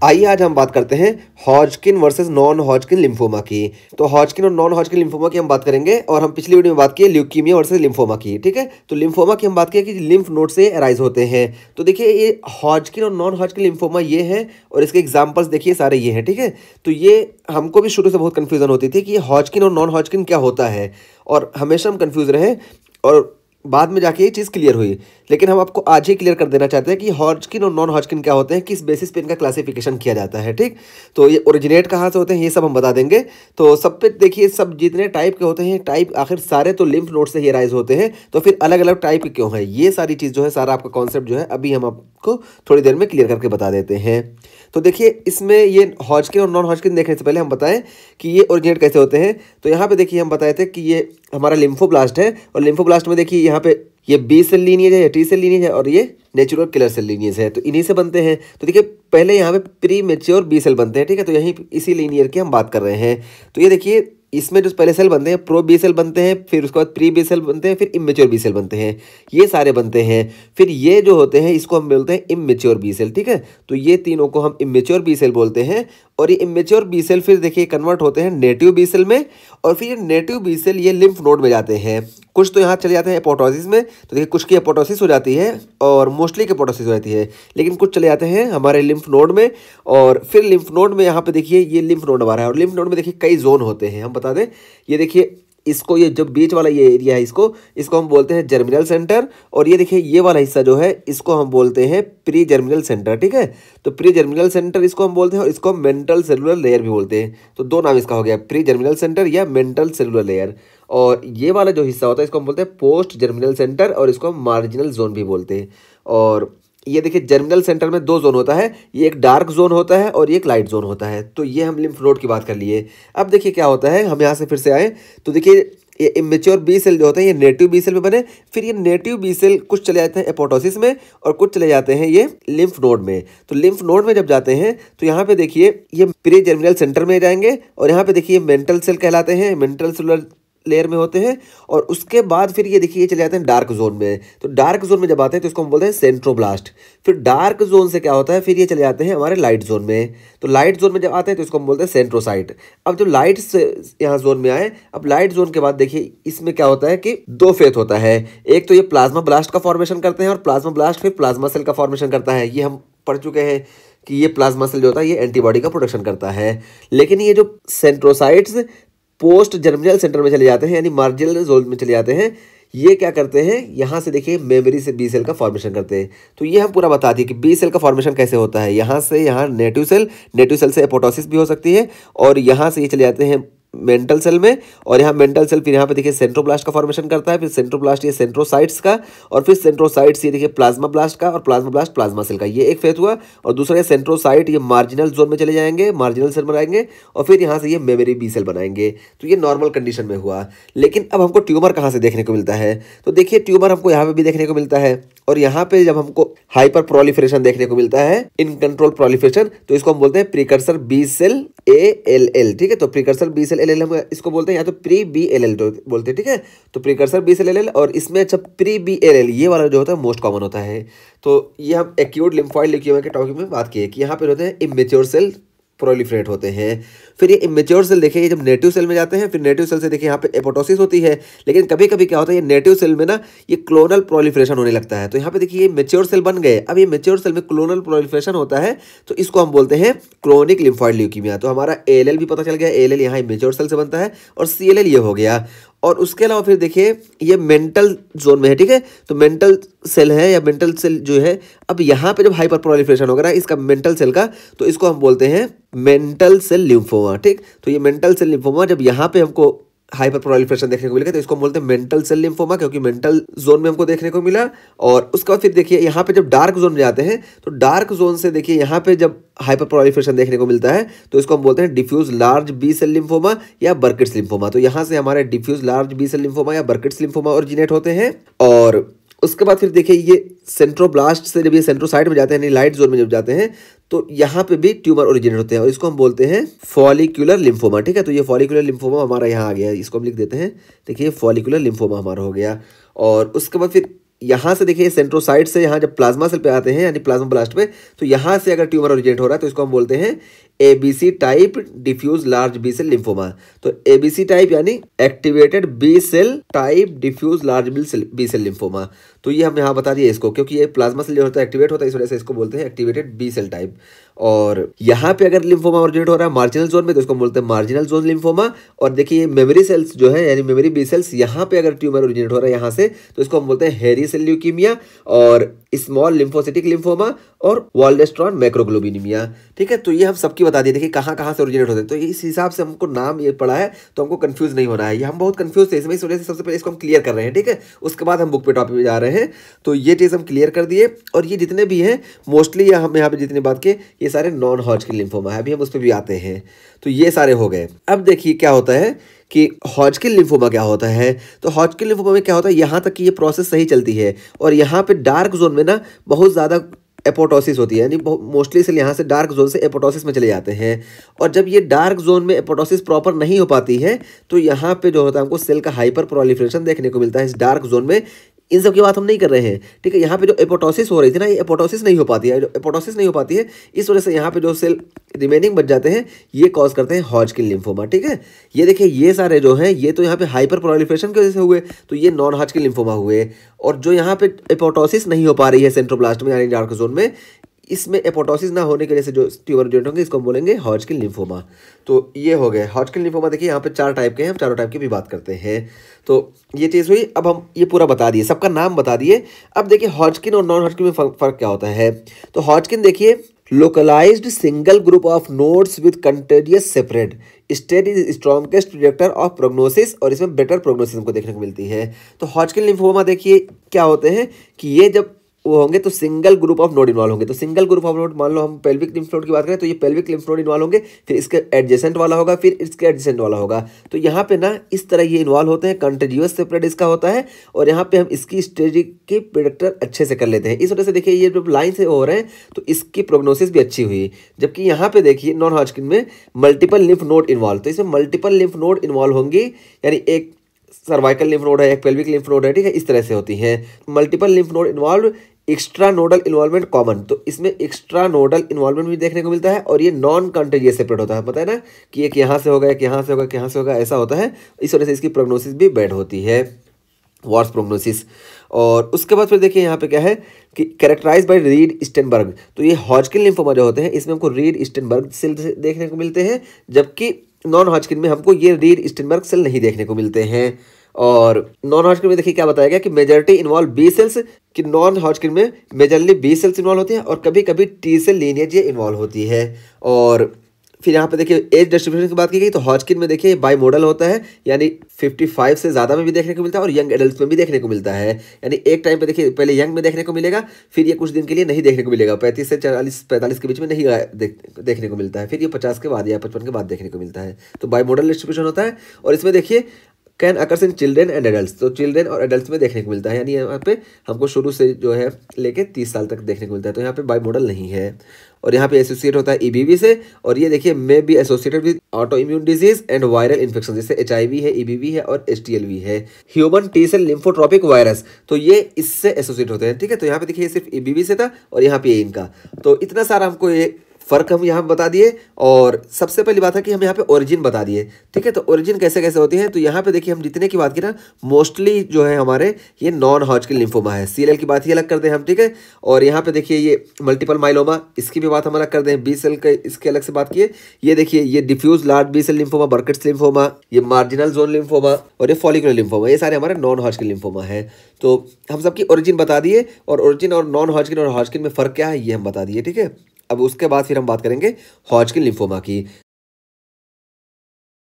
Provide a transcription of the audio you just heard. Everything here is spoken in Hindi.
आइए आज हम बात करते हैं Hodgkin versus non Hodgkin lymphoma की। तो हॉजकिन और नॉन हॉजकिन लिम्फोमा की हम बात करेंगे और हम पिछली वीडियो में बात की ल्यूकीमिया वर्सेस लिम्फोमा की। ठीक है, तो लिम्फोमा की हम बात किए कि लिम्फ नोड से अराइज होते हैं। तो देखिए ये हॉजकिन और नॉन हॉजकिन लिम्फोमा ये है और इसके एग्जाम्पल्स देखिए सारे ये हैं। ठीक है, तो ये हमको भी शुरू से बहुत कन्फ्यूजन होती थी कि हॉजकिन और नॉन हॉजकिन क्या होता है और हमेशा हम कन्फ्यूज रहे और बाद में जाके ये चीज़ क्लियर हुई। लेकिन हम आपको आज ही क्लियर कर देना चाहते हैं कि हॉजकिन और नॉन हॉजकिन क्या होते हैं, किस बेसिस पे इनका क्लासिफिकेशन किया जाता है। ठीक, तो ये ओरिजिनेट कहाँ से होते हैं ये सब हम बता देंगे। तो सब पे देखिए सब जितने टाइप के होते हैं टाइप आखिर सारे तो लिम्फ नोड से ही राइज होते हैं, तो फिर अलग अलग टाइप के क्यों है, ये सारी चीज़ जो है सारा आपका कॉन्सेप्ट जो है अभी हम आपको थोड़ी देर में क्लियर करके बता देते हैं। तो देखिए इसमें ये हॉजकिन और नॉन हॉजकिन देखने से पहले हम बताएं कि ये ओरिजिनेट कैसे होते हैं। तो यहाँ पे देखिए हम बताए थे कि ये हमारा लिम्फोब्लास्ट है और लिम्फोब्लास्ट में देखिए यहाँ पे ये बी सेल लीनिएज है, या टी सेल लीनिएज है और ये नेचुरल किलर सेल लीनिएज है, तो इन्हीं से बनते हैं। तो देखिए पहले यहाँ पे प्री मेच्योर बी सेल बनते हैं। ठीक है, तो यहीं इसी लीनियर की हम बात कर रहे हैं। तो ये देखिए इसमें जो पहले सेल बनते हैं प्रो बी सेल बनते हैं, फिर उसके बाद प्री बी सेल बनते हैं, फिर इमेच्योर बी सेल बनते हैं, ये सारे बनते हैं। फिर ये जो होते हैं इसको हम बोलते हैं इमेच्योर बी सेल। ठीक है, तो ये तीनों को हम इमेच्योर बी सेल बोलते हैं और ये इमेच्योर बी सेल फिर देखिए कन्वर्ट होते हैं नेटिव बी सेल में और फिर ये नेटिव बी सेल ये लिम्फ नोड में जाते हैं। कुछ तो यहाँ चले जाते हैं एपोटोसिस में, तो देखिए कुछ की एपोटोसिस हो जाती है और मोस्टली की एपोटोसिस हो जाती है, लेकिन कुछ चले जाते हैं हमारे लिम्फ नोड में। और फिर लिम्फ नोड में यहाँ पे देखिए ये लिम्फ नोड हमारा है और लिम्फ नोड में देखिए कई जोन होते हैं। हम बता दें ये देखिए इसको, ये जो बीच वाला ये एरिया है इसको हम बोलते हैं जर्मिनल सेंटर और ये देखिए ये वाला हिस्सा जो है इसको हम बोलते हैं प्री जर्मिनल सेंटर। ठीक है, तो प्री जर्मिनल सेंटर इसको हम बोलते हैं और इसको हम मेंटल सेलुलर लेयर भी बोलते हैं। तो दो नाम इसका हो गया, प्री जर्मिनल सेंटर या मेंटल सेलुलर लेयर। और ये वाला जो हिस्सा होता है इसको हम बोलते हैं पोस्ट जर्मिनल सेंटर और इसको हम मार्जिनल जोन भी बोलते हैं। और ये देखिए जर्मिनल सेंटर में दो जोन होता है, ये एक डार्क जोन होता है और ये एक लाइट जोन होता है। तो ये हम लिम्फ नोड की बात कर लिए। अब देखिए क्या होता है, हम यहाँ से फिर से आए तो देखिए ये इमेच्योर बी सेल जो होते हैं ये नेटिव बी सेल में बने, फिर ये नेटिव बी सेल कुछ चले जाते हैं एपोटोसिस में और कुछ चले जाते हैं ये लिम्फ नोड में। तो लिम्फ नोड में जब जाते हैं तो यहाँ पे देखिए ये प्री जर्मिनल सेंटर में जाएंगे और यहाँ पे देखिए मेंटल सेल कहलाते हैं, मेंटल सेलुलर लेयर में होते हैं। और उसके बाद फिर ये देखिए ये चले जाते हैं डार्क जोन में। तो डार्क जोन में जब आते हैं तो इसको हम बोलते हैं सेंट्रोब्लास्ट। फिर डार्क जोन से क्या होता है, फिर ये चले जाते हैं हमारे लाइट जोन में। तो लाइट जोन में जब आते हैं तो इसको हम बोलते हैं सेंट्रोसाइट। अब जब लाइट से यहाँ जोन में आए, अब लाइट जोन के बाद देखिए इसमें क्या होता है कि दो फेज होता है, एक तो ये प्लाज्मा ब्लास्ट का फॉर्मेशन करते हैं और प्लाज्मा ब्लास्ट फिर प्लाज्मा सेल का फॉर्मेशन करता है। ये हम पढ़ चुके हैं कि ये प्लाज्मा सेल जो होता है ये एंटीबॉडी का प्रोडक्शन करता है। लेकिन ये जो सेंट्रोसाइट्स पोस्ट जर्मिनल सेंटर में चले जाते हैं यानी मार्जिनल जोन में चले जाते हैं, ये क्या करते हैं यहाँ से देखिए मेमोरी से बी सेल का फॉर्मेशन करते हैं। तो ये हम पूरा बता दिए कि बी सेल का फॉर्मेशन कैसे होता है। यहाँ से यहाँ नेटिव सेल से एपोटोसिस भी हो सकती है और यहाँ से ये चले जाते हैं मेंटल सेल में और यहाँ मेंटल सेल फिर यहाँ पे देखिए सेंट्रोब्लास्ट का फॉर्मेशन करता है, फिर सेंट्रोब्लास्ट ये सेंट्रोसाइट्स का और फिर सेंट्रोसाइट्स ये देखिए प्लाज्मा ब्लास्ट का और प्लाज्मा ब्लास्ट प्लाज्मा सेल का, ये एक फेज हुआ। और दूसरा ये सेंट्रोसाइट ये मार्जिनल जोन में चले जाएंगे, मार्जिनल सेल बनाएंगे और फिर यहाँ से ये मेमोरी बी सेल बनाएंगे। तो ये नॉर्मल कंडीशन में हुआ। लेकिन अब हमको ट्यूमर कहाँ से देखने को मिलता है, तो देखिए ट्यूमर हमको यहाँ पे भी देखने को मिलता है और यहाँ पे जब हमको हाइपर प्रोलिफरेशन देखने को मिलता है, इन कंट्रोल प्रोलिफरेशन, तो इसको हम बोलते हैं प्रीकर्सर बी सेल ALL। ठीक है, तो प्रीकर्सर बी सेल ALL हम इसको बोलते हैं, या तो प्री BLL बोलते हैं। ठीक है, तो प्रीकर्सर बी सेल ALL और इसमें अच्छा प्री BLL ये वाला जो होता है मोस्ट कॉमन होता है। तो ये हम एक्यूट लिम्फोइड ल्यूकेमिया के टॉपिक में बात की है कि यहाँ पे होते हैं इमेच्योर सेल प्रोलिफरेट होते हैं। फिर ये इमेच्योर सेल देखिए जब नेटिव सेल में जाते हैं, फिर नेटिव सेल से देखिए यहाँ पे एपोटोसिस होती है। लेकिन कभी कभी क्या होता है ये नेटिव सेल में ना ये क्लोनल प्रोलिफरेशन होने लगता है। तो यहाँ पे देखिए ये मेच्योर सेल बन गए, अब ये मेच्योर सेल में क्लोनल प्रोलिफरेशन होता है तो इसको हम बोलते हैं क्रोनिक लिम्फोइड ल्यूकेमिया। तो हमारा ALL भी पता चल गया, ALL यहाँ मेच्योर सेल से बनता है और CLL ये हो गया। और उसके अलावा फिर देखिए ये मेंटल जोन में है। ठीक है, तो मेंटल सेल है या मेंटल सेल जो है, अब यहाँ पे जब हाइपर प्रोलिफरेशन होगा ना इसका मेंटल सेल का, तो इसको हम बोलते हैं मेंटल सेल लिम्फोमा। ठीक, तो ये मेंटल सेल लिम्फोमा जब यहाँ पे हमको हाइपर प्रोलिफरेशन देखने को मिलेगा तो इसको हम बोलते हैं मेंटल सेल लिम्फोमा, क्योंकि मेंटल जोन में हमको देखने को मिला। और उसके बाद फिर देखिए यहाँ पे जब डार्क जोन में जाते हैं तो डार्क जोन से देखिए यहाँ पे जब हाइपर प्रोलिफरेशन देखने को मिलता है तो इसको हम बोलते हैं diffuse large B cell lymphoma या बर्किट्स लिम्फोमा। तो यहाँ से हमारे diffuse large B cell lymphoma या बर्किट्स लिम्फोमा ओरिजिनेट होते हैं। और उसके बाद फिर देखिए ये सेंट्रोब्लास्ट से जब ये सेंट्रोसाइट में जाते हैं यानी लाइट जोन में जब जाते हैं तो यहाँ पे भी ट्यूमर ओरिजिनेट होते हैं और इसको हम बोलते हैं फॉलिकुलर लिम्फोमा। ठीक है, तो ये फॉलिकुलर लिम्फोमा हमारा यहाँ आ गया, इसको हम लिख देते हैं। देखिए फॉलिकुलर लिम्फोमा हमारा हो गया। और उसके बाद फिर यहाँ से देखिए सेंट्रोसाइट से यहाँ जब प्लाज्मा सेल पे आते हैं यानी प्लाज्मा ब्लास्ट में, तो यहाँ से अगर ट्यूमर ओरिजिनेट हो रहा है तो इसको हम बोलते हैं ABC type diffuse large B cell lymphoma. तो एबीसी टाइप यानी activated B cell type diffuse large B cell lymphoma. तो ये हम यहाँ बता दिए इसको, क्योंकि ये प्लाज्मा सेल जो होता है एक्टिवेट होता है, इस वजह से इसको बोलते हैं एक्टिवेटेड बी सेल टाइप। और यहाँ पे अगर लिम्फोमा ओरिजिनेट हो रहा है मार्जिनल जोन में तो इसको बोलते हैं मार्जिनल जोन लिम्फोमा। और देखिए मेमोरी सेल्स जो है यानी मेमोरी बी सेल्स, यहाँ पे अगर ट्यूमर ओरिजिनेट हो रहा है यहाँ से तो इसको हम बोलते हैं हेरी सेल ल्यूकीमिया और स्मॉल लिम्फोसिटिक लिम्फोमा और वॉल्डेस्ट्रॉन मैक्रोग्लोबिनीमिया। ठीक है, तो ये हम सबकी बता दिए। देखिए कहाँ कहाँ से ओरिजिनेट होते हैं, तो इस हिसाब से हमको नाम ये पड़ा है तो हमको कंफ्यूज नहीं होना है। ये हम बहुत कंफ्यूज थे इसमें, इस वजह से सबसे पहले इसको हम क्लियर कर रहे हैं। ठीक है, उसके बाद हम बुक पे टॉपिक पे जा रहे हैं। तो ये चीज़ हम क्लियर कर दिए। और ये जितने भी हैं मोस्टली हम यहाँ पे जितने बात किए ये सारे नॉन हॉजकिन लिम्फोमा है। अभी हम उस पर भी आते हैं। तो ये सारे हो गए। अब देखिए क्या होता है कि हॉजकिन लिम्फोमा क्या होता है। तो हॉजकिन लिम्फोमा में क्या होता है, यहाँ तक कि ये प्रोसेस सही चलती है और यहाँ पे डार्क जोन में ना बहुत ज़्यादा एपोटोसिस होती है, यानी मोस्टली सेल यहाँ से डार्क जोन से एपोटोसिस में चले जाते हैं। और जब ये डार्क जोन में एपोटोसिस प्रॉपर नहीं हो पाती है तो यहाँ पे जो होता है हमको सेल का हाइपर प्रोलिफरेशन देखने को मिलता है इस डार्क जोन में। इन सब की बात हम नहीं कर रहे हैं। ठीक है, यहाँ पे जो एपोटोसिस हो रही थी ना, ये एपोटोसिस नहीं हो पाती है। जो एपोटोसिस नहीं हो पाती है इस वजह से यहाँ पे जो सेल रिमेनिंग बच जाते हैं ये कॉज करते हैं हॉजकिन लिम्फोमा। ठीक है, ये देखिए ये सारे जो हैं ये तो यहाँ पे हाइपर प्रोलिफरेशन की वजह से हुए, तो ये नॉन हॉजकिन लिम्फोमा हुए। और जो यहाँ पे एपोटोसिस नहीं हो पा रही है सेंट्रोब्लास्ट में यानी डार्क जोन में, इसमें एपोटोसिस ना होने की वजह से जो ट्यूमर जनरेट होंगे इसको हम बोलेंगे हॉजकिन लिम्फोमा। तो ये हो गए हॉजकिन लिम्फोमा। देखिए यहाँ पे 4 टाइप के हैं, हम चारों टाइप की भी बात करते हैं। तो ये चीज़ हुई। अब हम ये पूरा बता दिए, सबका नाम बता दिए। अब देखिए हॉजकिन और नॉन हॉजकिन में फ़र्क क्या होता है। तो हॉजकिन देखिए localized single group of nodes with contiguous separate state is strongest predictor of prognosis, और इसमें बेटर प्रोग्नोसिस हमको देखने को मिलती है। तो हॉजकिन लिम्फोमा देखिए क्या होते हैं कि ये जब वो होंगे तो single group of node involve होंगे। तो सिंगल ग्रुप ऑफ नोड, मान लो हम पेल्विक लिम्फ नोड की बात करें तो ये पेल्विक लिम्फ नोड इन्वॉल्व होंगे, फिर इसके एडजेसेंट वाला होगा, फिर इसके एडजेसेंट वाला होगा। तो यहाँ पे ना इस तरह ये इन्वॉल्व होते हैं, कंटिन्यूअस सेपरेट इसका होता है। और यहाँ पे हम इसकी स्टेज के प्रेडिक्टर अच्छे से कर लेते हैं। इस वजह से देखिए ये जब लाइन से हो रहे हैं तो इसकी प्रोग्नोसिस भी अच्छी हुई। जबकि यहाँ पे देखिए नॉन हॉजकिन में मल्टीपल लिम्फ नोड इन्वॉल्व, तो इसमें मल्टीपल लिम्फ नोड इन्वॉल्व होंगी, यानी एक सर्वाइकल लिम्फ नोड है, एक पेल्विक लिम्फ नोड है। ठीक है, इस तरह से होती हैं multiple lymph node involve. Extra nodal involvement common, तो इसमें एक्स्ट्रा नोडल इन्वॉल्वमेंट भी देखने को मिलता है। और ये नॉन कंटेजियस सेपरेट होता है, पता है ना कि एक यहाँ से होगा, एक यहाँ से होगा, एक यहाँ से होगा, ऐसा होता है। इस वजह से इसकी प्रोग्नोसिस भी बैड होती है, वर्स प्रोग्नोसिस। और उसके बाद फिर देखिए यहाँ पे क्या है कि कैरेक्टराइज बाय रीड स्टेनबर्ग। तो ये हॉजकिन लिम्फोमा जो होते हैं इसमें हमको रीड स्टेनबर्ग सेल देखने को मिलते हैं, जबकि नॉन हॉजकिन में हमको ये रीड स्टेनबर्ग सेल नहीं देखने को मिलते हैं। और नॉन हॉजकिन में देखिए क्या बताया गया कि मेजॉरिटी इन्वॉल्व बी सेल्स, कि नॉन हॉजकिन में मेजरली बी सेल्स इन्वॉल्व होती हैं और कभी कभी टी सेल लीनिएज इन्वॉल्व होती है। और फिर यहाँ पे देखिए एज डिस्ट्रीब्यूशन की बात की गई तो हॉजकिन में देखिए बाई मॉडल होता है, यानी 55 से ज़्यादा में भी देखने को मिलता है और यंग एडल्ट में भी देखने को मिलता है। यानी एक टाइम पे देखिए पहले यंग में देखने को मिलेगा, फिर ये कुछ दिन के लिए नहीं देखने को मिलेगा, 35 से 45 के बीच में नहीं देखने को मिलता है, फिर ये 50 के बाद या 55 के बाद देखने को मिलता है। तो बाई मॉडल डिस्ट्रीब्यूशन होता है। और इसमें देखिए can occurs in children and adults, तो चिल्ड्रेन और एडल्ट्स में देखने को मिलता है, यानी यहाँ पे हमको शुरू से जो है लेके 30 साल तक देखने को मिलता है। तो यहाँ पे बाई मॉडल नहीं है। और यहाँ पे एसोसिएट होता है ईबीवी से, और ये देखिए may be associated with auto immune disease and viral infection, जैसे एचआईवी है, ईबीवी है और एचटीएलवी है, human T cell lymphotropic virus, तो ये इससे एसोसिएट होते हैं। ठीक है, तो यहाँ पे देखिए सिर्फ ईबीवी से था और यहाँ पे इनका, तो इतना सारा हमको ये फ़र्क हम यहाँ बता दिए। और सबसे पहली बात है कि हम यहाँ पे ओरिजिन बता दिए। ठीक है, तो ओरिजिन कैसे कैसे होती है, तो यहाँ पे देखिए हम जितने की बात की ना मोस्टली जो है हमारे ये नॉन हॉजकिन लिम्फोमा है। सीएलएल की बात ही अलग कर दें हम। ठीक है, और यहाँ पे देखिए ये मल्टीपल माइलोमा, इसकी भी बात हम अलग कर दें। बी सेल के इसके अलग से बात किए। ये देखिए ये diffuse large B cell lymphoma, Burkitt's lymphoma, ये मार्जिनल जोन लिम्फोमा और ये फॉलिकुलर लिम्फोमा, ये सारे हमारे नॉन हॉजकिन लिम्फोमा है। तो हम सबकी ओरिजिन बता दिए, और ओरिजिन और नॉन हॉजकिन और हॉजकिन में फ़र्क क्या है ये हम बता दिए। ठीक है, अब उसके बाद फिर हम बात करेंगे हॉजकिन लिम्फोमा की।